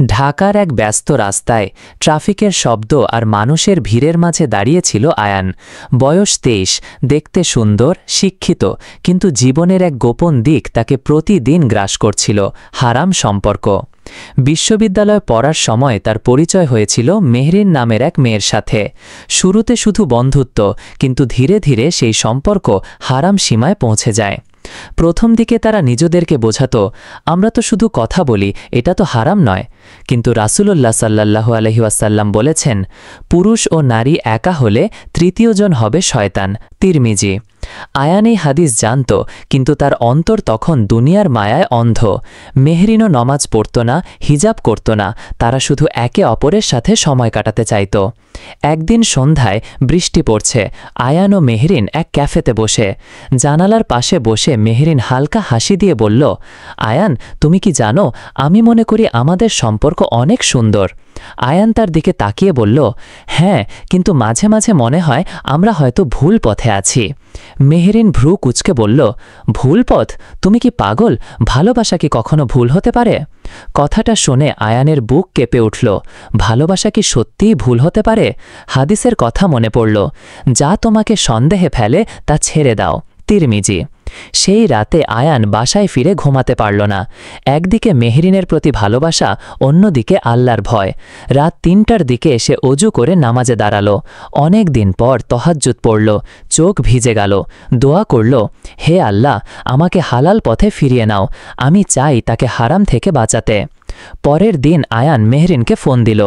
ঢাকার এক ব্যস্ত রাস্তায় ট্রাফিকের শব্দ আর মানুষের ভিড়ের মাঝে দাঁড়িয়েছিল আয়ান। বয়স 23, দেখতে সুন্দর, শিক্ষিত, কিন্তু জীবনের এক গোপন দিক তাকে প্রতিদিন গ্রাস করছিল: হারাম সম্পর্ক। বিশ্ববিদ্যালয়ে পড়ার সময় তার পরিচয় হয়েছিল মেহরিন নামের এক মেয়ের সাথে। শুরুতে শুধু বন্ধুত্ব, কিন্তু ধীরে ধীরে সেই সম্পর্ক হারাম সীমায় পৌঁছে যায়। প্রথম দিকে তারা নিজেদেরকে বোঝাতো, আমরা তো শুধু কথা বলি, এটা তো হারাম নয়। কিন্তু রাসূলুল্লাহ সাল্লাল্লাহু আলাইহি ওয়াসাল্লাম বলেছেন, পুরুষ ও নারী একা হলে তৃতীয়জন হবে শয়তান। তিরমিজি। আয়ান এই হাদিস জানত, কিন্তু তার অন্তর তখন দুনিয়ার মায়ায় অন্ধ। মেহরিনও নমাজ পড়ত না, হিজাব করত না, তারা শুধু একে অপরের সাথে সময় কাটাতে চাইত। একদিন সন্ধ্যায় বৃষ্টি পড়ছে, আয়ান ও মেহরিন এক ক্যাফেতে বসে। জানালার পাশে বসে মেহরিন হালকা হাসি দিয়ে বলল, আয়ান, তুমি কি জানো, আমি মনে করি আমাদের সম্পর্ক অনেক সুন্দর। আয়ান তার দিকে তাকিয়ে বলল, হ্যাঁ, কিন্তু মাঝে মাঝে মনে হয় আমরা হয়তো ভুল পথে আছি। মেহরিন ভ্রু কুঁচকে বলল, ভুল পথ? তুমি কি পাগল? ভালোবাসা কি কখনো ভুল হতে পারে? কথাটা শুনে আয়ানের বুক কেঁপে উঠল। ভালোবাসা কি সত্যিই ভুল হতে পারে? হাদিসের কথা মনে পড়ল, যা তোমাকে সন্দেহে ফেলে তা ছেড়ে দাও। তিরমিজি। সেই রাতে আয়ান বাসায় ফিরে ঘুমাতে পারল না। একদিকে মেহরিনের প্রতি ভালোবাসা, অন্যদিকে আল্লাহর ভয়। রাত 3টার দিকে সে অজু করে নামাজে দাঁড়ালো। অনেক দিন পর তাহাজ্জুদ পড়ল, চোখ ভিজে গেল। দোয়া করল, হে আল্লাহ, আমাকে হালাল পথে ফিরিয়ে নাও, আমি চাই তাকে হারাম থেকে বাঁচাতে। পরের দিন আয়ান মেহরিনকে ফোন দিল,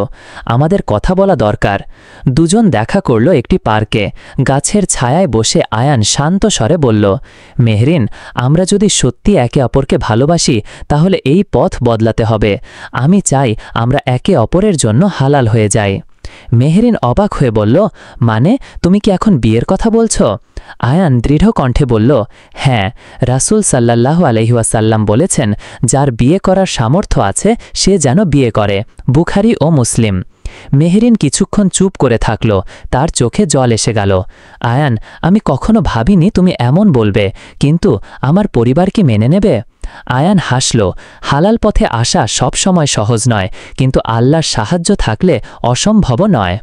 আমাদের কথা বলা দরকার। দুজন দেখা করল একটি পার্কে। গাছের ছায়ায় বসে আয়ান শান্ত স্বরে বলল, মেহরিন, আমরা যদি সত্যি একে অপরকে ভালোবাসি তাহলে এই পথ বদলাতে হবে। আমি চাই আমরা একে অপরের জন্য হালাল হয়ে যাই। মেহরিন অবাক হয়ে বলল, মানে তুমি কি এখন বিয়ের কথা বলছ? আয়ান দৃঢ় কণ্ঠে বলল, হ্যাঁ, রাসূল সাল্লাল্লাহু আলাইহি ওয়াসাল্লাম বলেছেন, যার বিয়ে করার সামর্থ্য আছে সে যেন বিয়ে করে। বুখারী ও মুসলিম। মেহরিন কিছুক্ষণ চুপ করে থাকল, তার চোখে জল এসে গেল। আয়ান, আমি কখনো ভাবিনি তুমি এমন বলবে, কিন্তু আমার পরিবার কি মেনে নেবে? আয়ান হাসল। হালাল পথে আসা সবসময় সহজ নয়, কিন্তু আল্লাহর সাহায্য থাকলে অসম্ভবও নয়।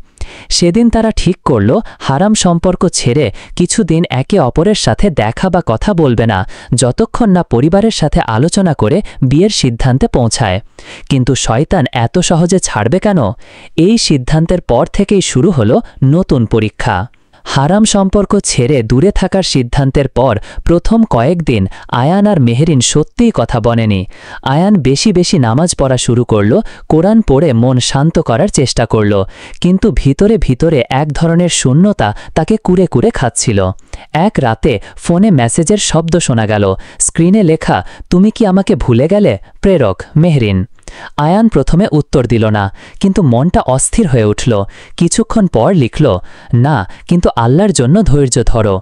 সেদিন তারা ঠিক করল, হারাম সম্পর্ক ছেড়ে কিছুদিন একে অপরের সাথে দেখা বা কথা বলবে না, যতক্ষণ না পরিবারের সাথে আলোচনা করে বিয়ের সিদ্ধান্তে পৌঁছায়। কিন্তু শয়তান এত সহজে ছাড়বে কেন? এই সিদ্ধান্তের পর থেকেই শুরু হলো নতুন পরীক্ষা। হারাম সম্পর্ক ছেড়ে দূরে থাকার সিদ্ধান্তের পর প্রথম কয়েকদিন আয়ান আর মেহরিন সত্যিই কথা বলেনি। আয়ান বেশি বেশি নামাজ পড়া শুরু করল, কোরআন পড়ে মন শান্ত করার চেষ্টা করল, কিন্তু ভিতরে ভিতরে এক ধরনের শূন্যতা তাকে কুরে কুরে খাচ্ছিল। এক রাতে ফোনে মেসেজের শব্দ শোনা গেল। স্ক্রিনে লেখা, তুমি কি আমাকে ভুলে গেলে? প্রেরক মেহরিন। আয়ান প্রথমে উত্তর দিল না, কিন্তু মনটা অস্থির হয়ে উঠল। কিছুক্ষণ পর লিখল, না, কিন্তু আল্লাহর জন্য ধৈর্য ধরো।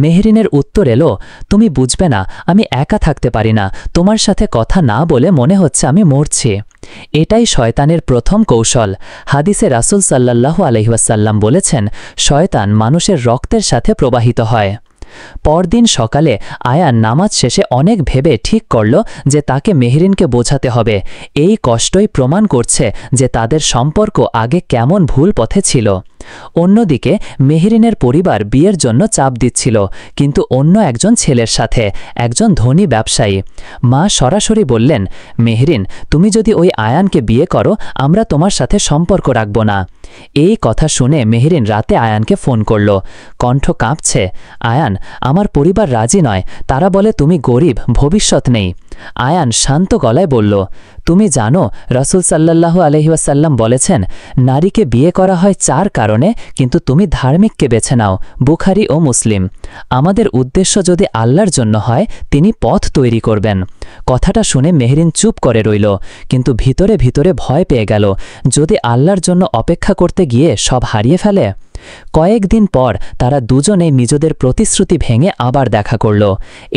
মেহরিনের উত্তর এলো, তুমি বুঝবে না, আমি একা থাকতে পারি না, তোমার সাথে কথা না বলে মনে হচ্ছে আমি মরছি। এটাই শয়তানের প্রথম কৌশল। হাদিসে রাসূল সাল্লাল্লাহু আলাইহি ওয়াসাল্লাম বলেছেন, শয়তান মানুষের রক্তের সাথে প্রবাহিত হয়। পরদিন সকালে আয়ান নামাজ শেষে অনেক ভেবে ঠিক করল যে তাকে মেহরিনকে বোঝাতে হবে। এই কষ্টই প্রমাণ করছে যে তাদের সম্পর্ক আগে কেমন ভুল পথে ছিল। অন্যদিকে মেহরিনের পরিবার বিয়ের জন্য চাপ দিচ্ছিল, কিন্তু অন্য একজন ছেলের সাথে, একজন ধনী ব্যবসায়ী। মা সরাসরি বললেন, মেহরিন, তুমি যদি ওই আয়ানকে বিয়ে করো, আমরা তোমার সাথে সম্পর্ক রাখব না। এই কথা শুনে মেহরিন রাতে আয়ানকে ফোন করল। কণ্ঠ কাঁপছে, আয়ান, আমার পরিবার রাজি নয়, তারা বলে তুমি গরিব, ভবিষ্যৎ নেই। আয়ান শান্ত গলায় বলল, তুমি জানো রাসূল সাল্লাল্লাহু আলাইহি ওয়াসাল্লাম বলেছেন, নারীকে বিয়ে করা হয় 4 কারণে, কিন্তু তুমি ধার্মিককে বেছে নাও। বুখারী ও মুসলিম। আমাদের উদ্দেশ্য যদি আল্লাহর জন্য হয়, তিনি পথ তৈরি করবেন। কথাটা শুনে মেহরিন চুপ করে রইল, কিন্তু ভিতরে ভিতরে ভয় পেয়ে গেল, যদি আল্লাহর জন্য অপেক্ষা করতে গিয়ে সব হারিয়ে ফেলে। কয়েকদিন পর তারা দুজনে নিজেদের প্রতিশ্রুতি ভেঙে আবার দেখা করল।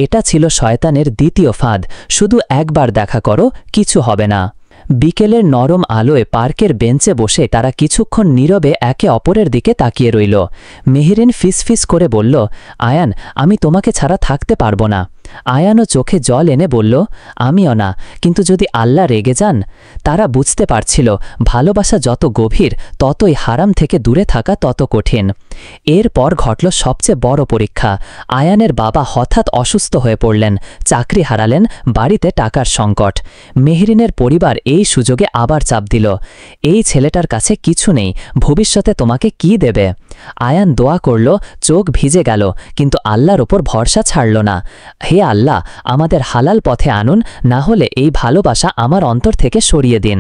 এটা ছিল শয়তানের দ্বিতীয় ফাঁদ, শুধু একবার দেখা করো, কিছু হবে না। বিকেলের নরম আলোয় পার্কের বেঞ্চে বসে তারা কিছুক্ষণ নীরবে একে অপরের দিকে তাকিয়ে রইল। মেহরিন ফিসফিস করে বলল, আয়ান, আমি তোমাকে ছাড়া থাকতে পারবো না। আয়ানও চোখে জল এনে বলল, আমিও না, কিন্তু যদি আল্লাহ রেগে যান। তারা বুঝতে পারছিল ভালোবাসা যত গভীর ততই হারাম থেকে দূরে থাকা তত কঠিন। এরপর ঘটল সবচেয়ে বড় পরীক্ষা। আয়ানের বাবা হঠাৎ অসুস্থ হয়ে পড়লেন, চাকরি হারালেন, বাড়িতে টাকার সংকট। মেহরিনের পরিবার এই সুযোগে আবার চাপ দিল, এই ছেলেটার কাছে কিছু নেই, ভবিষ্যতে তোমাকে কি দেবে? আয়ান দোয়া করল, চোখ ভিজে গেল, কিন্তু আল্লাহর ওপর ভরসা ছাড়ল না। হে আল্লাহ, আমাদের হালাল পথে আনুন, না হলে এই ভালোবাসা আমার অন্তর থেকে সরিয়ে দিন।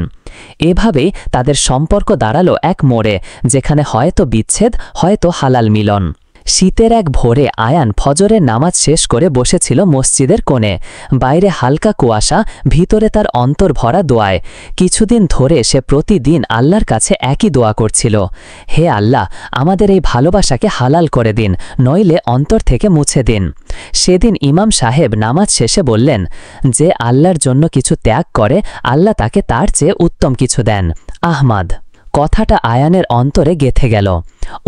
এভাবেই তাদের সম্পর্ক দাঁড়ালো এক মোড়ে, যেখানে হয়তো বিচ্ছেদ, হয়তো হালাল মিলন। শীতের এক ভোরে আয়ান ফজরের নামাজ শেষ করে বসেছিল মসজিদের কোণে। বাইরে হালকা কুয়াশা, ভিতরে তার অন্তর ভরা দোয়ায়। কিছুদিন ধরে সে প্রতিদিন আল্লাহর কাছে একই দোয়া করছিল, হে আল্লাহ, আমাদের এই ভালোবাসাকে হালাল করে দিন, নইলে অন্তর থেকে মুছে দিন। সেদিন ইমাম সাহেব নামাজ শেষে বললেন, যে আল্লাহর জন্য কিছু ত্যাগ করে আল্লাহ তাকে তার চেয়ে উত্তম কিছু দেন। আহমাদ। কথাটা আয়ানের অন্তরে গেঁথে গেল।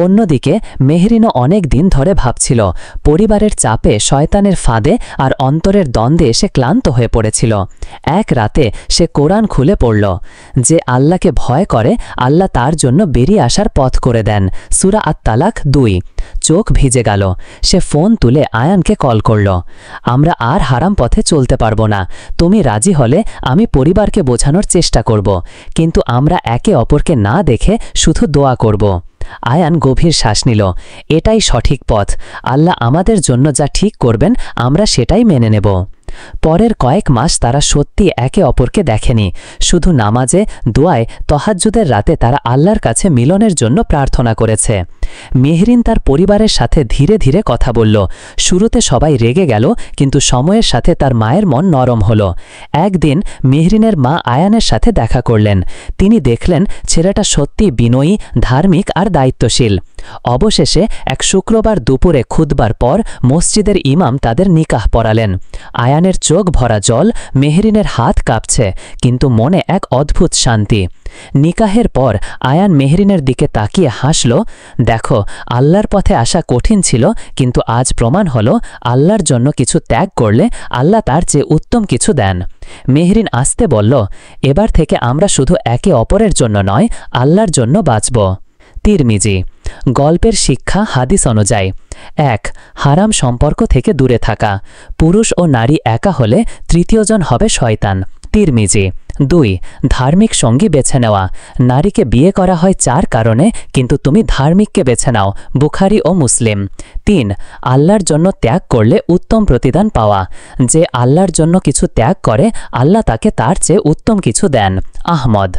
অন্যদিকে মেহরিনও অনেক দিন ধরে ভাবছিল, পরিবারের চাপে, শয়তানের ফাঁদে আর অন্তরের দ্বন্দ্বে সে ক্লান্ত হয়ে পড়েছিল। এক রাতে সে কোরআন খুলে পড়ল, যে আল্লাহকে ভয় করে আল্লাহ তার জন্য বেরিয়ে আসার পথ করে দেন। সূরা আত-তালাক 2। চোখ ভিজে গেল। সে ফোন তুলে আয়ানকে কল করল, আমরা আর হারাম পথে চলতে পারবো না, তুমি রাজি হলে আমি পরিবারকে বোঝানোর চেষ্টা করব, কিন্তু আমরা একে অপরকে না দেখে শুধু দোয়া করব। আয়ান গভীর শ্বাস নিল, এটাই সঠিক পথ, আল্লাহ আমাদের জন্য যা ঠিক করবেন আমরা সেটাই মেনে নেব। পরের কয়েক মাস তারা সত্যি একে অপরকে দেখেনি, শুধু নামাজে, দোয়ায়, তাহাজ্জুদের রাতে তারা আল্লাহর কাছে মিলনের জন্য প্রার্থনা করেছে। মেহরিন তার পরিবারের সাথে ধীরে ধীরে কথা বলল। শুরুতে সবাই রেগে গেল, কিন্তু সময়ের সাথে তার মায়ের মন নরম হল। একদিন মেহরিনের মা আয়ানের সাথে দেখা করলেন। তিনি দেখলেন ছেলেটা সত্যি বিনয়ী, ধার্মিক আর দায়িত্বশীল। অবশেষে এক শুক্রবার দুপুরে খুতবার পর মসজিদের ইমাম তাদের নিকাহ পড়ালেন। আয়ানের চোখ ভরা জল, মেহরিনের হাত কাঁপছে, কিন্তু মনে এক অদ্ভুত শান্তি। নিকাহের পর আয়ান মেহরিনের দিকে তাকিয়ে হাসল, দেখো, আল্লাহর পথে আসা কঠিন ছিল, কিন্তু আজ প্রমাণ হলো আল্লাহর জন্য কিছু ত্যাগ করলে আল্লাহ তার চেয়ে উত্তম কিছু দেন। মেহরিন আস্তে বলল, এবার থেকে আমরা শুধু একে অপরের জন্য নয়, আল্লাহর জন্য বাঁচব। তিরমিজি। গল্পের শিক্ষা হাদিস অনুযায়ী: 1. হারাম সম্পর্ক থেকে দূরে থাকা। পুরুষ ও নারী একা হলে তৃতীয়জন হবে শয়তান। তিরমিজি। 2. ধার্মিক সঙ্গী বেছে নেওয়া। নারীকে বিয়ে করা হয় 4 কারণে, কিন্তু তুমি ধার্মিককে বেছে নাও। বুখারী ও মুসলিম। 3. আল্লাহর জন্য ত্যাগ করলে উত্তম প্রতিদান পাওয়া। যে আল্লাহর জন্য কিছু ত্যাগ করে আল্লাহ তাকে তার চেয়ে উত্তম কিছু দেন। আহমদ।